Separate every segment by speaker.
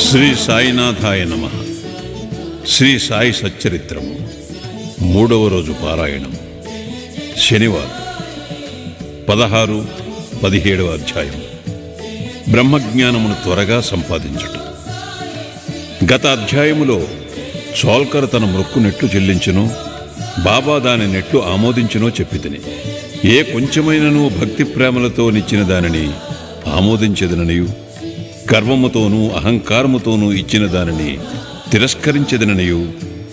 Speaker 1: శ్రీ సాయినాథాయ నమః. శ్రీ సాయి సచ్చరిత్రము 3వ రోజు పారాయణం, శనివారం, 16, 17వ అధ్యాయం. బ్రహ్మజ్ఞానమును త్వరగా సంపాదించుట. గత అధ్యాయములో సోల్కర్ తన మొక్కు నెట్లు చెల్లించునో, బాబా దాని నెట్లు ఆమోదించునో చెప్పితిని. ఏ కొంచెమైనను భక్తి ప్రేమలతో నిచ్చిన దానిని ఆమోదించెదననియు, గర్వముతోనూ అహంకారముతోనూ ఇచ్చిన దానిని తిరస్కరించెదననియు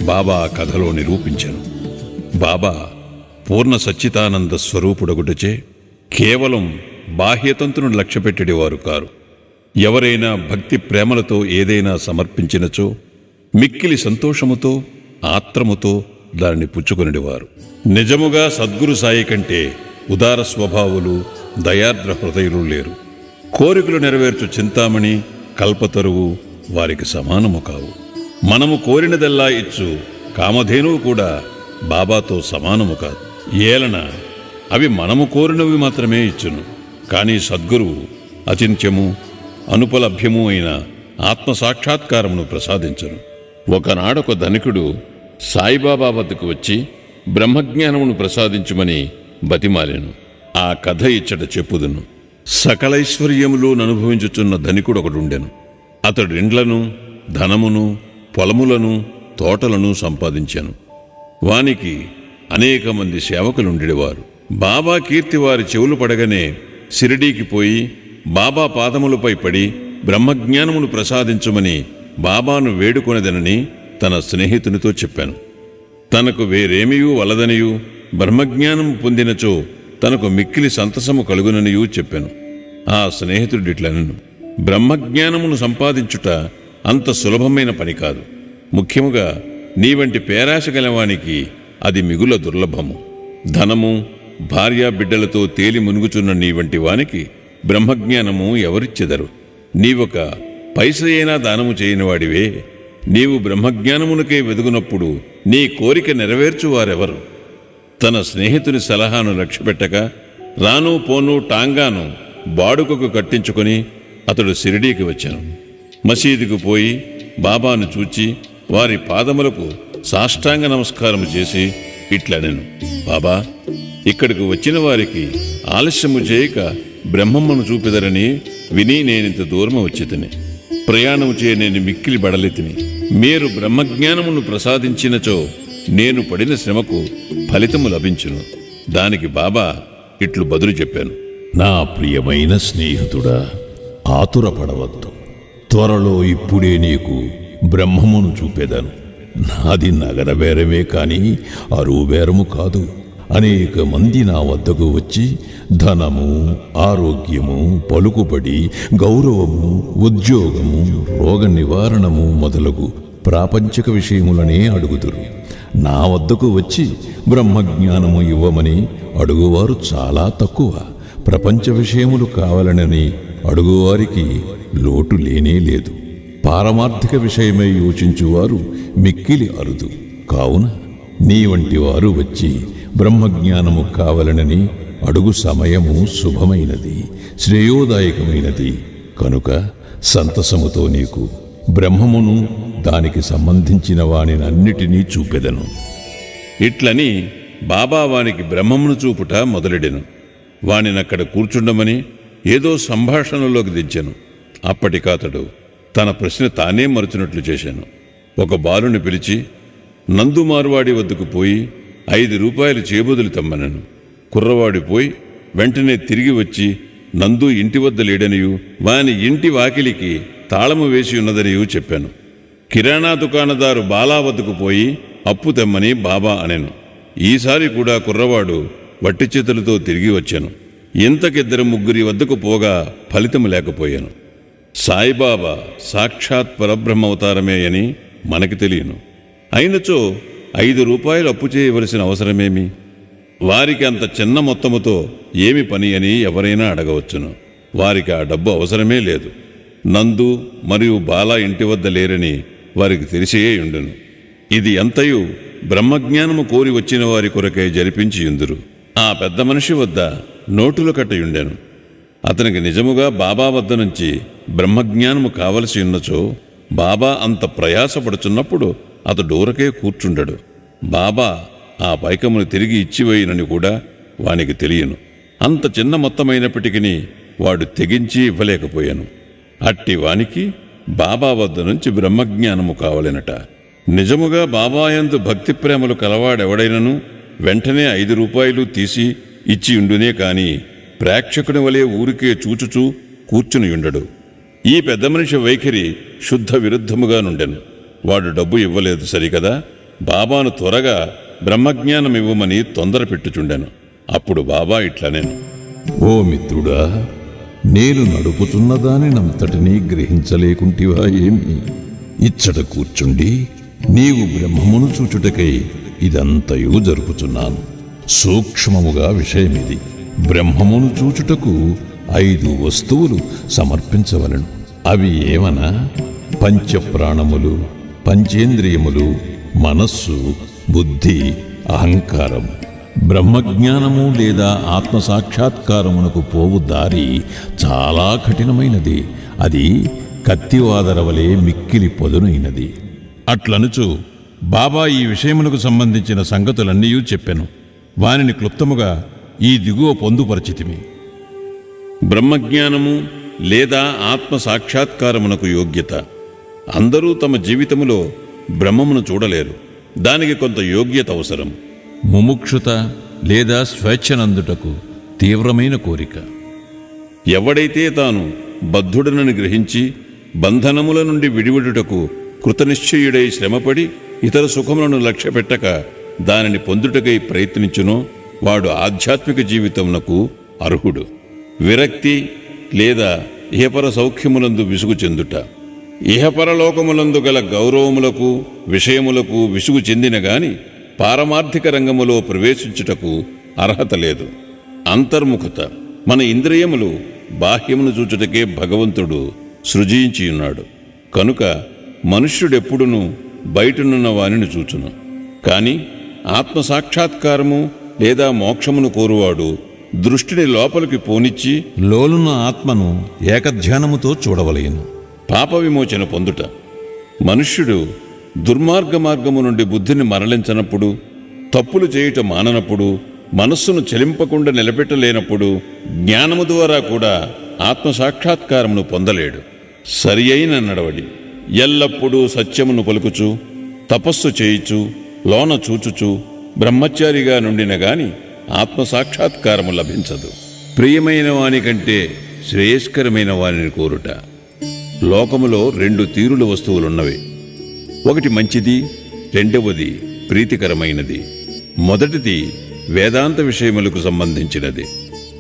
Speaker 1: బాబా కథలో నిరూపించెను. బాబా పూర్ణ సచ్చితానంద స్వరూపుడగుటచే కేవలం బాహ్యతంతును లక్ష్యపెట్టేవారు కారు. ఎవరైనా భక్తి ప్రేమలతో ఏదైనా సమర్పించినచో మిక్కిలి సంతోషముతో ఆత్రముతో దానిని పుచ్చుకొనివారు. నిజముగా సద్గురు సాయి కంటే ఉదార స్వభావులు, దయార్ద్ర హృదయులు లేరు. కోరికలు నెరవేర్చు చింతామణి, కల్పతరువు వారికి సమానము కావు. మనము కోరినదల్లా ఇచ్చు కామధేనువు కూడా బాబాతో సమానము కాదు. ఏలన అవి మనము కోరినవి మాత్రమే ఇచ్చును. కానీ సద్గురువు అచింత్యము, అనుపలభ్యము అయిన ఆత్మసాక్షాత్కారమును ప్రసాదించును. ఒకనాడొక ధనికుడు సాయిబాబా వద్దకు వచ్చి బ్రహ్మజ్ఞానమును ప్రసాదించుమని బతిమాలెను. ఆ కథ ఇచ్చట చెప్పుదును. సకలైశ్వర్యములు అనుభవించుచున్న ధనికుడొకడుండెను. అతడు ఇండ్లను, ధనమును, పొలములను, తోటలను సంపాదించాను. వానికి అనేక మంది సేవకులుండేవారు. బాబా కీర్తి వారి చెవులు పడగానే షిరిడీకి పోయి బాబా పాదములపై పడి బ్రహ్మజ్ఞానమును ప్రసాదించుమని బాబాను వేడుకొనదనని తన స్నేహితునితో చెప్పాను. తనకు వేరేమియూ వలదనియూ, బ్రహ్మజ్ఞానము పొందినచో తనకు మిక్కిలి సంతసము కలుగుననియూ చెప్పాను. ఆ స్నేహితుడిట్లనను, బ్రహ్మజ్ఞానమును సంపాదించుట అంత సులభమైన పని కాదు. ముఖ్యముగా నీ వంటి పేరాశ గలవానికి అది మిగుల దుర్లభము. ధనము, భార్యా బిడ్డలతో తేలి మునుగుచున్న నీ వంటి వానికి బ్రహ్మజ్ఞానము ఎవరిచ్చెదరు? నీవొక పైసైనా దానము చేయనివాడివే. నీవు బ్రహ్మజ్ఞానమునకే వెదుగునప్పుడు నీ కోరిక నెరవేర్చువారెవరు? తన స్నేహితుని సలహాను లక్ష్యపెట్టక రాను పోను టాంగాను బాడుకకు కట్టించుకొని అతడు షిరిడీకి వచ్చాను. మసీదుకు పోయి బాబాను చూచి వారి పాదములకు సాష్టాంగ నమస్కారము చేసి ఇట్లనెను, బాబా, ఇక్కడికి వచ్చిన వారికి ఆలస్యము చేయక బ్రహ్మమ్మను చూపెదరని విని నేనింత దూరము వచ్చితిని. ప్రయాణము చే నేను మిక్కిలి బడలితిని. మీరు బ్రహ్మజ్ఞానమును ప్రసాదించినచో నేను పడిన శ్రమకు ఫలితము లభించును. దానికి బాబా ఇట్లు బదులు చెప్పాను,
Speaker 2: నా ప్రియమైన స్నేహితుడా, ఆతురపడవద్దు. త్వరలో ఇప్పుడే నీకు బ్రహ్మమును చూపేదను. నాది నగర బేరమే కాని అరువు బేరము కాదు. అనేక మంది నా వద్దకు వచ్చి ధనము, ఆరోగ్యము, పలుకుబడి, గౌరవము, ఉద్యోగము, రోగ నివారణము మొదలగు ప్రాపంచిక విషయములనే అడుగుదురు. నా వద్దకు వచ్చి బ్రహ్మజ్ఞానము ఇవ్వమని అడుగువారు చాలా తక్కువ. ప్రపంచ విషయములు కావాలనని అడుగువారికి లోటు లేనే లేదు. పారమార్థిక విషయమై యోచించువారు మిక్కిలి అరుదు. కావున నీ వంటి వారు వచ్చి బ్రహ్మజ్ఞానము కావాలనని అడుగు సమయము శుభమైనది, శ్రేయోదాయకమైనది. కనుక సంతసముతో నీకు బ్రహ్మమును, దానికి సంబంధించిన వానినన్నిటినీ చూపెదను.
Speaker 1: ఇట్లని బాబా వానికి బ్రహ్మమును చూపుట మొదలెడెను. వానినక్కడ కూర్చుండమని ఏదో సంభాషణలోకి దించెను. అప్పటికాతడు తన ప్రశ్న తానే మరుచున్నట్లు చేశాను. ఒక బాలుని పిలిచి నందు మార్వాడి వద్దకు పోయి 5 రూపాయలు చేబదులు తమ్మనను. కుర్రవాడి పోయి వెంటనే తిరిగి వచ్చి నందు ఇంటి వద్ద లేడనియు, వాని ఇంటి వాకిలికి తాళము వేసి ఉన్నదనియూ చెప్పాను. కిరాణా దుకాణదారు బాలా వద్దకు పోయి అప్పు తెమ్మని బాబా అనెను. ఈసారి కూడా కుర్రవాడు వట్టి చేతులతో తిరిగి వచ్చాను. ఇంతకిద్దరు ముగ్గురి వద్దకు పోగా ఫలితము లేకపోయాను. సాయిబాబా సాక్షాత్ పరబ్రహ్మవతారమే అని మనకి తెలియను. అయినచో 5 రూపాయలు అప్పు చేయవలసిన అవసరమేమి? వారికి అంత చిన్న మొత్తముతో ఏమి పని అని ఎవరైనా అడగవచ్చును. వారికి ఆ డబ్బు అవసరమే లేదు. నందు మరియు బాలా ఇంటి వద్ద లేరని వారికి తెలిసే ఉండును. ఇది ఎంతయు బ్రహ్మజ్ఞానము కోరి వచ్చిన వారి కొరకై జరిపించి యుందురు. ఆ పెద్ద మనిషి వద్ద నోటులు కట్టయుండెను. అతనికి నిజముగా బాబా వద్ద నుంచి బ్రహ్మజ్ఞానము కావలసి ఉన్నచో బాబా అంత ప్రయాసపడుచున్నప్పుడు అతడూరకే కూర్చుండడు. బాబా ఆ పైకమును తిరిగి ఇచ్చివేయనని కూడా వానికి తెలియను. అంత చిన్న మొత్తమైనప్పటికీ వాడు తెగించి ఇవ్వలేకపోయాను. అట్టి వానికి బాబా వద్ద నుంచి బ్రహ్మజ్ఞానము కావలెనట. నిజముగా బాబాయందు భక్తి ప్రేమలు కలవాడెవడైనను వెంటనే 5 రూపాయలు తీసి ఇచ్చి ఉండునే కాని ప్రేక్షకుని వలె ఊరికే చూచుచూ కూర్చునియుండడు. ఈ పెద్ద మనిషి వైఖరి శుద్ధ విరుద్ధముగా నుండెను. వాడు డబ్బు ఇవ్వలేదు సరికదా, బాబాను త్వరగా బ్రహ్మజ్ఞానమివ్వమని తొందర పెట్టుచుండెను. అప్పుడు బాబా ఇట్లనేను:
Speaker 2: ఓ మిత్రుడా, నేను నడుపుతున్న దానినంతటినీ గ్రహించలేకుంటివా ఏమి? ఇచ్చట కూర్చుండి నీవు బ్రహ్మమును చూచుటకై ఇదంతయు జరుపుచున్నాను. సూక్ష్మముగా విషయమిది. బ్రహ్మమును చూచుటకు 5 వస్తువులు సమర్పించవలను. అవి ఏమనా? పంచప్రాణములు, పంచేంద్రియములు, మనస్సు, బుద్ధి, అహంకారం. బ్రహ్మజ్ఞానము లేదా ఆత్మసాక్షాత్కారమునకు పోవు దారి చాలా కఠినమైనది. అది కత్తివాదరవలే మిక్కిలి పొదునైనది. అట్లనుచు బాబా ఈ విషయమునకు సంబంధించిన సంగతులన్నీ చెప్పెను. వానిని క్లుప్తముగా ఈ దిగువ పొందుపరచితిమి.
Speaker 1: బ్రహ్మజ్ఞానము లేదా ఆత్మ సాక్షాత్కారమునకు యోగ్యత. అందరూ తమ జీవితములో బ్రహ్మమును చూడలేరు. దానికి కొంత యోగ్యత అవసరం.
Speaker 2: ముముక్షుత లేదా స్వేచ్ఛనందుటకు తీవ్రమైన కోరిక.
Speaker 1: ఎవడైతే తాను బద్ధుడనని గ్రహించి బంధనముల నుండి విడివిడుటకు కృతనిశ్చయుడై శ్రమపడి ఇతర సుఖములను లక్ష్యపెట్టక దానిని పొందుటకై ప్రయత్నించునో వాడు ఆధ్యాత్మిక జీవితమునకు అర్హుడు. విరక్తి లేదా ఇహపర సౌఖ్యములందు విసుగు చెందుట. ఇహపరలోకములందు గల గౌరవములకు విషయములకు విసుగు చెందిన గాని పారమార్థిక రంగములో ప్రవేశించుటకు అర్హత లేదు. అంతర్ముఖత. మన ఇంద్రియములు బాహ్యమును చూచుటకే భగవంతుడు సృజించియున్నాడు. కనుక మనుష్యుడెప్పుడునూ బయటనున్న వానిని చూచును. కాని ఆత్మసాక్షాత్కారము లేదా మోక్షమును కోరువాడు దృష్టిని లోపలికి పోనిచ్చి
Speaker 2: లోలున్న ఆత్మను ఏకధ్యానముతో చూడవలెను.
Speaker 1: పాప విమోచన పొందుట. మనుష్యుడు దుర్మార్గ మార్గము నుండి బుద్ధిని మరలించనప్పుడు, తప్పులు చేయుట మాననప్పుడు, మనస్సును చెలింపకుండా నిలబెట్టలేనప్పుడు జ్ఞానము ద్వారా కూడా ఆత్మసాక్షాత్కారమును పొందలేడు. సరి అయిన నడవడి. ఎల్లప్పుడూ సత్యమును పలుకుచు, తపస్సు చేయుచు, లోన చూచుచు బ్రహ్మచారిగా నుండిన గాని ఆత్మసాక్షాత్కారము లభించదు. ప్రియమైన వాని కంటే శ్రేయస్కరమైన వానిని కోరుట. లోకములో 2 తీరుల వస్తువులున్నవి. ఒకటి మంచిది, రెండవది ప్రీతికరమైనది. మొదటిది వేదాంత విషయములకు సంబంధించినది,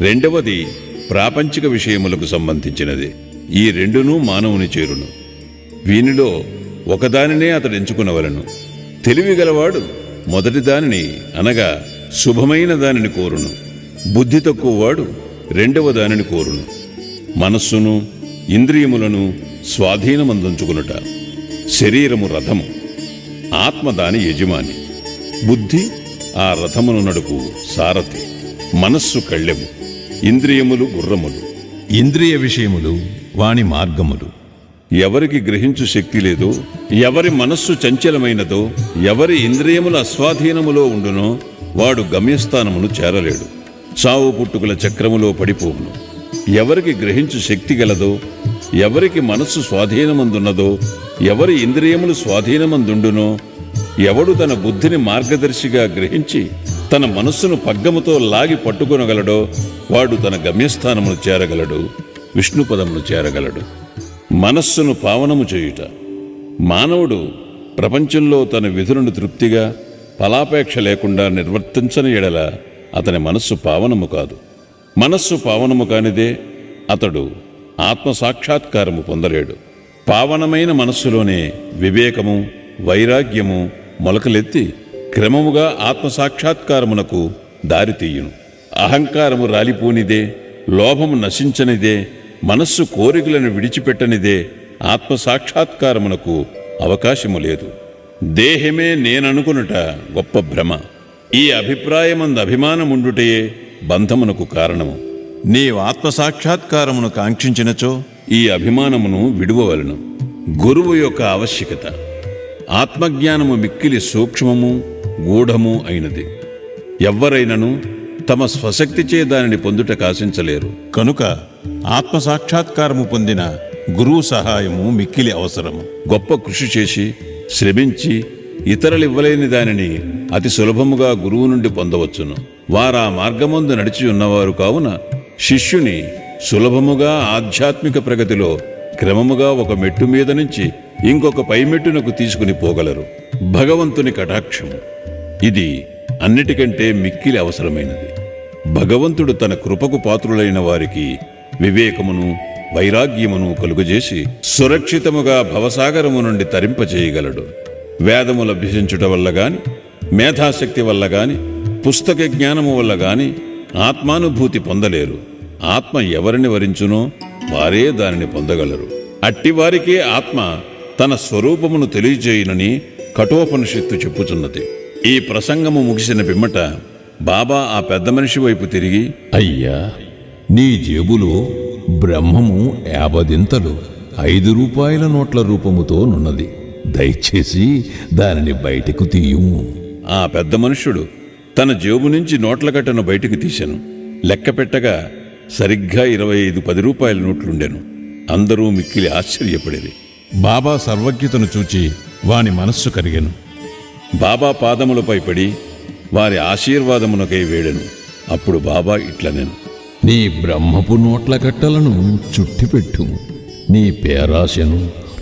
Speaker 1: రెండవది ప్రాపంచిక విషయములకు సంబంధించినది. ఈ రెండునూ మానవుని చేరును. వీనిలో ఒకదానినే అతడు ఎంచుకునవలను. తెలివిగలవాడు మొదటి దానిని అనగా శుభమైన దానిని కోరును. బుద్ధి తక్కువవాడు రెండవ దానిని కోరును. మనస్సును ఇంద్రియములను స్వాధీనమందుంచుకునుట. శరీరము రథము, ఆత్మ దాని యజమాని. బుద్ధి ఆ రథమును నడుపు సారథి. మనస్సు కళ్ళెము, ఇంద్రియములు గుర్రములు.
Speaker 2: ఇంద్రియ విషయములు వాని మార్గములు.
Speaker 1: ఎవరికి గ్రహించు శక్తి లేదో, ఎవరి మనస్సు చంచలమైనదో, ఎవరి ఇంద్రియముల అస్వాధీనములో ఉండునో వాడు గమ్యస్థానమును చేరలేడు. చావు పుట్టుకుల చక్రములో పడిపోవును. ఎవరికి గ్రహించు శక్తి గలదో, ఎవరికి మనస్సు స్వాధీనమందున్నదో, ఎవరి ఇంద్రియములు స్వాధీనమందుండునో, ఎవడు తన బుద్ధిని మార్గదర్శిగా గ్రహించి తన మనస్సును పగ్గముతో లాగి పట్టుకొనగలడో వాడు తన గమ్యస్థానమును చేరగలడు, విష్ణుపదమును చేరగలడు. మనస్సును పావనము చేయుట. మానవుడు ప్రపంచంలో తన విధులను తృప్తిగా ఫలాపేక్ష లేకుండా నిర్వర్తించని ఎడల అతని మనస్సు పావనము కాదు. మనస్సు పావనము కానిదే అతడు ఆత్మసాక్షాత్కారము పొందలేడు. పావనమైన మనస్సులోనే వివేకము, వైరాగ్యము మొలకలెత్తి క్రమముగా ఆత్మసాక్షాత్కారమునకు దారితీయును. అహంకారము రాలిపోనిదే, లోభము నశించనిదే, మనస్సు కోరికలను విడిచిపెట్టనిదే ఆత్మసాక్షాత్కారమునకు అవకాశము లేదు. దేహమే నేననుకునుట గొప్ప భ్రమ. ఈ అభిప్రాయమందు అభిమానముండుటయే బంధమునకు కారణము. నీవు ఆత్మసాక్షాత్కారమును కాంక్షించినచో ఈ అభిమానమును విడువవలను. గురువు యొక్క ఆవశ్యకత. ఆత్మజ్ఞానము మిక్కిలి సూక్ష్మము గూఢము అయినది. ఎవ్వరైనను తమ స్వశక్తిచే దానిని పొందుట కాశించలేరు.
Speaker 2: కనుక ఆత్మసాక్షాత్కారము పొందిన గురువు సహాయము మిక్కిలి అవసరము.
Speaker 1: గొప్ప కృషి చేసి శ్రమించి ఇతరులివ్వలేని దానిని అతి సులభముగా గురువు నుండి పొందవచ్చును. వారా మార్గమందు నడిచి ఉన్నవారు కావున శిష్యుని సులభముగా ఆధ్యాత్మిక ప్రగతిలో క్రమముగా ఒక మెట్టు మీద నుంచి ఇంకొక పైమెట్టునకు తీసుకుని పోగలరు. భగవంతుని కటాక్షము ఇది అన్నిటికంటే మిక్కిలి అవసరమైనది. భగవంతుడు తన కృపకు పాత్రులైన వారికి వివేకమును వైరాగ్యమును కలుగజేసి సురక్షితముగా భవసాగరము నుండి తరింపచేయగలడు. వేదములు అభ్యసించుట వల్ల గాని, మేధాశక్తి వల్ల గాని, పుస్తక జ్ఞానము వల్ల గాని ఆత్మానుభూతి పొందలేరు. ఆత్మ ఎవరిని వరించునో వారే దానిని పొందగలరు. అట్టివారికే ఆత్మ తన స్వరూపమును తెలియజేయునని కఠోపనిషత్తు చెప్పుచున్నది. ఈ ప్రసంగము ముగిసిన పిమ్మట బాబా ఆ పెద్ద మనిషి వైపు తిరిగి,
Speaker 2: అయ్యా, నీ జేబులో బ్రహ్మము 50 5 రూపాయల నోట్ల రూపముతో నున్నది. దయచేసి దానిని బయటకు తీయుము.
Speaker 1: ఆ పెద్ద మనుష్యుడు తన జేబు నుంచి నోట్ల కట్టను బయటికి తీశాను. లెక్క పెట్టగా సరిగ్గా 25 10 రూపాయల నోట్లుండెను. అందరూ మిక్కిలి ఆశ్చర్యపడేది.
Speaker 2: బాబా సర్వజ్ఞతను చూచి వాని మనస్సు కరిగెను.
Speaker 1: బాబా పాదములపై పడి వారి ఆశీర్వాదమునకై వేడెను. అప్పుడు బాబా ఇట్లనెను,
Speaker 2: నీ బ్రహ్మపు నోట్ల కట్టలను చుట్టిపెట్టుము. నీ పేరాశను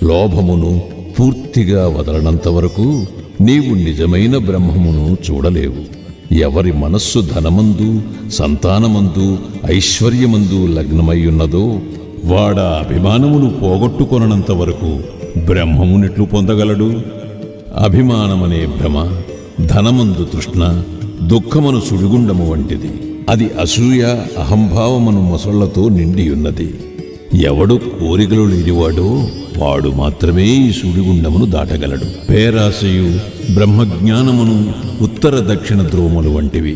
Speaker 2: లోభమును పూర్తిగా వదలనంత వరకు నీవు నిజమైన బ్రహ్మమును చూడలేవు. ఎవరి మనస్సు ధనమందు, సంతానమందు, ఐశ్వర్యమందు లగ్నమయ్యున్నదో వాడా అభిమానమును పోగొట్టుకొనంత వరకు బ్రహ్మమునెట్లు పొందగలడు? అభిమానమనే భ్రమ ధనమందు తృష్ణ, దుఃఖమను సుడిగుండము వంటిది. అది అసూయ అహంభావమను మొసళ్లతో నిండియున్నది. ఎవడు కోరికలు లేనివాడో వాడు మాత్రమే ఈ సుడిగుండమును దాటగలడు. పేరాశయు బ్రహ్మజ్ఞానమును ఉత్తర దక్షిణ ధ్రువములు వంటివి.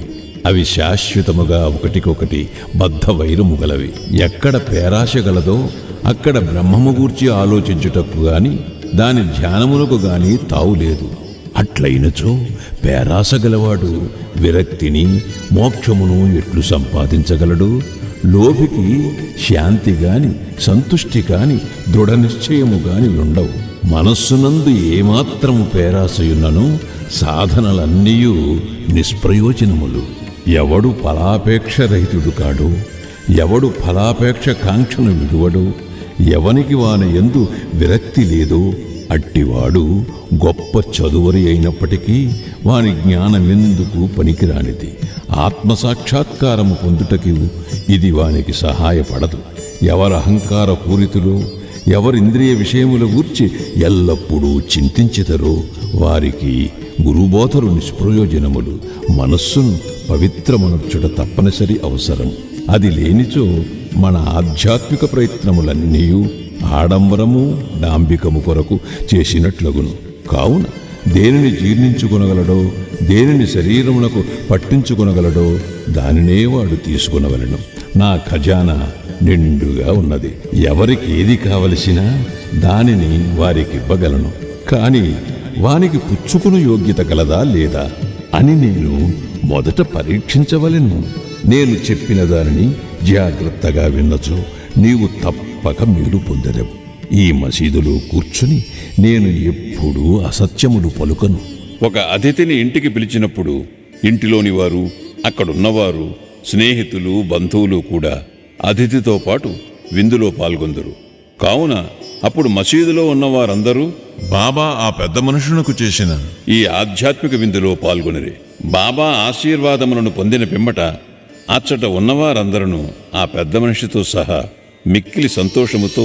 Speaker 2: అవి శాశ్వతముగా ఒకటికొకటి బద్ధ వైరము గలవి. ఎక్కడ పేరాశ గలదో అక్కడ బ్రహ్మము గూర్చి ఆలోచించుటకు గాని దాని ధ్యానమునకు గాని తావులేదు. అట్లయినచో పేరాశ గలవాడు విరక్తిని మోక్షమును ఎట్లు సంపాదించగలడు? లోభికి శాంతి గాని సంతుష్టి కాని దృఢ నిశ్చయము గాని ఉండవు. మనస్సునందు ఏమాత్రము పేరాశయున్నను సాధనలన్నీయూ నిష్ప్రయోజనములు. ఎవడు ఫలాపేక్ష రహితుడు కాడు, ఎవడు ఫలాపేక్ష కాంక్షను విడువడు, ఎవనికి వాని యందు విరక్తి లేదో అట్టివాడు గొప్ప చదువరి అయినప్పటికీ వాని జ్ఞానమెందుకు పనికిరానిది. ఆత్మసాక్షాత్కారము పొందుటకు ఇది వానికి సహాయపడదు. ఎవరు అహంకార పూరితులో, ఎవరింద్రియ విషయముల గూర్చి ఎల్లప్పుడూ చింతించెదరో వారికి గురుబోధలు నిష్ప్రయోజనములు. మనస్సును పవిత్రమనర్చుట తప్పనిసరి అవసరం. అది లేనిచో మన ఆధ్యాత్మిక ప్రయత్నములన్నీ ఆడంబరము డాంబికము కొరకు చేసినట్లగును. కావున దేనిని జీర్ణించుకొనగలడో, దేనిని శరీరమునకు పట్టించుకొనగలడో దానినే వాడు తీసుకొనవలెను. నా ఖజానా నిండుగా ఉన్నది. ఎవరికి ఏది కావలసినా దానిని వారికివ్వగలను. కాని వానికి పుచ్చుకుని యోగ్యత గలదా లేదా అని నేను మొదట పరీక్షించవలెను. నేను చెప్పిన దానిని జాగ్రత్తగా విన్నచో నీవు తప్పక మేలు పొందెదవు. ఈ మసీదులో కూర్చుని నేను ఎప్పుడూ అసత్యములు పలుకను.
Speaker 1: ఒక అతిథిని ఇంటికి పిలిచినప్పుడు ఇంటిలోని వారు, అక్కడున్నవారు, స్నేహితులు, బంధువులు కూడా అతిథితో పాటు విందులో పాల్గొందరు. కావున అప్పుడు మసీదులో ఉన్నవారందరూ
Speaker 2: బాబా ఆ పెద్ద మనుషునకు చేసిన
Speaker 1: ఈ ఆధ్యాత్మిక విందులో పాల్గొనిరి. బాబా ఆశీర్వాదములను పొందిన పిమ్మట అచ్చట ఉన్నవారందరూ ఆ పెద్ద మనిషితో సహా మిక్కిలి సంతోషముతో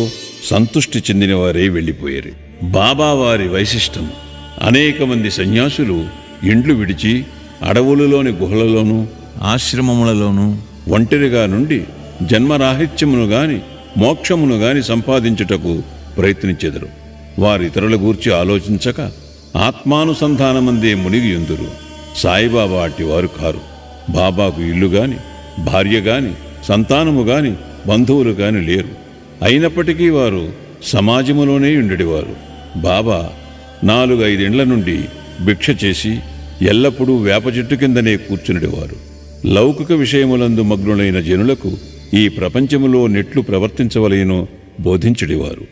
Speaker 1: సంతుష్టి చెందినవారే వెళ్ళిపోయారు. బాబా వారి వైశిష్టం. అనేక మంది సన్యాసులు ఇండ్లు విడిచి అడవులలోని గుహలలోనూ ఆశ్రమములలోనూ ఒంటరిగా నుండి జన్మరాహిత్యమును గాని మోక్షమును గాని సంపాదించుటకు ప్రయత్నించెదరు. వారు ఇతరుల గూర్చి ఆలోచించక ఆత్మానుసంధానమందే మునిగి యుందురు. సాయిబాబా అట్టివారు కారు. బాబాకు ఇల్లు గాని భార్య గాని సంతానము గాని బంధువులు గాని లేరు. అయినప్పటికీ వారు సమాజములోనే ఉండేవారు. బాబా 4-5 నుండి భిక్ష చేసి ఎల్లప్పుడూ వేప చెట్టు కిందనే కూర్చునిడేవారు. లౌకిక విషయములందు మగ్నులైన జనులకు ఈ ప్రపంచములో నెట్లు ప్రవర్తించవలెనో బోధించుడివారు.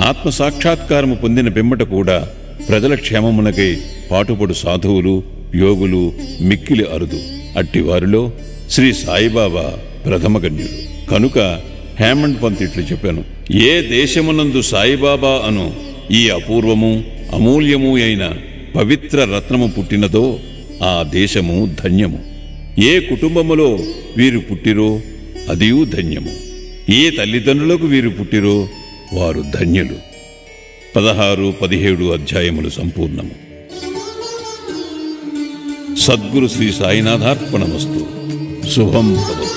Speaker 1: ఆత్మసాక్షాత్కారము పొందిన పిమ్మట కూడా ప్రజల క్షేమమునకై పాటుపడు సాధువులు, యోగులు మిక్కిలి అరుదు. అట్టివారిలో శ్రీ సాయిబాబా ప్రథమగణ్యుడు. కనుక హేమండ్ పంత్ ఇట్లు చెప్పాను: ఏ దేశమునందు సాయిబాబా అను ఈ అపూర్వము అమూల్యము అయిన పవిత్ర రత్నము పుట్టినదో ఆ దేశము ధన్యము. ఏ కుటుంబములో వీరు పుట్టిరో అదియూ ధన్యము. ఏ తల్లిదండ్రులకు వీరు పుట్టిరో వారు ధన్యులు. 16-17 అధ్యాయములు సంపూర్ణము. సద్గురు శ్రీ సాయినాథార్పణమస్తు. శుభం భవతు.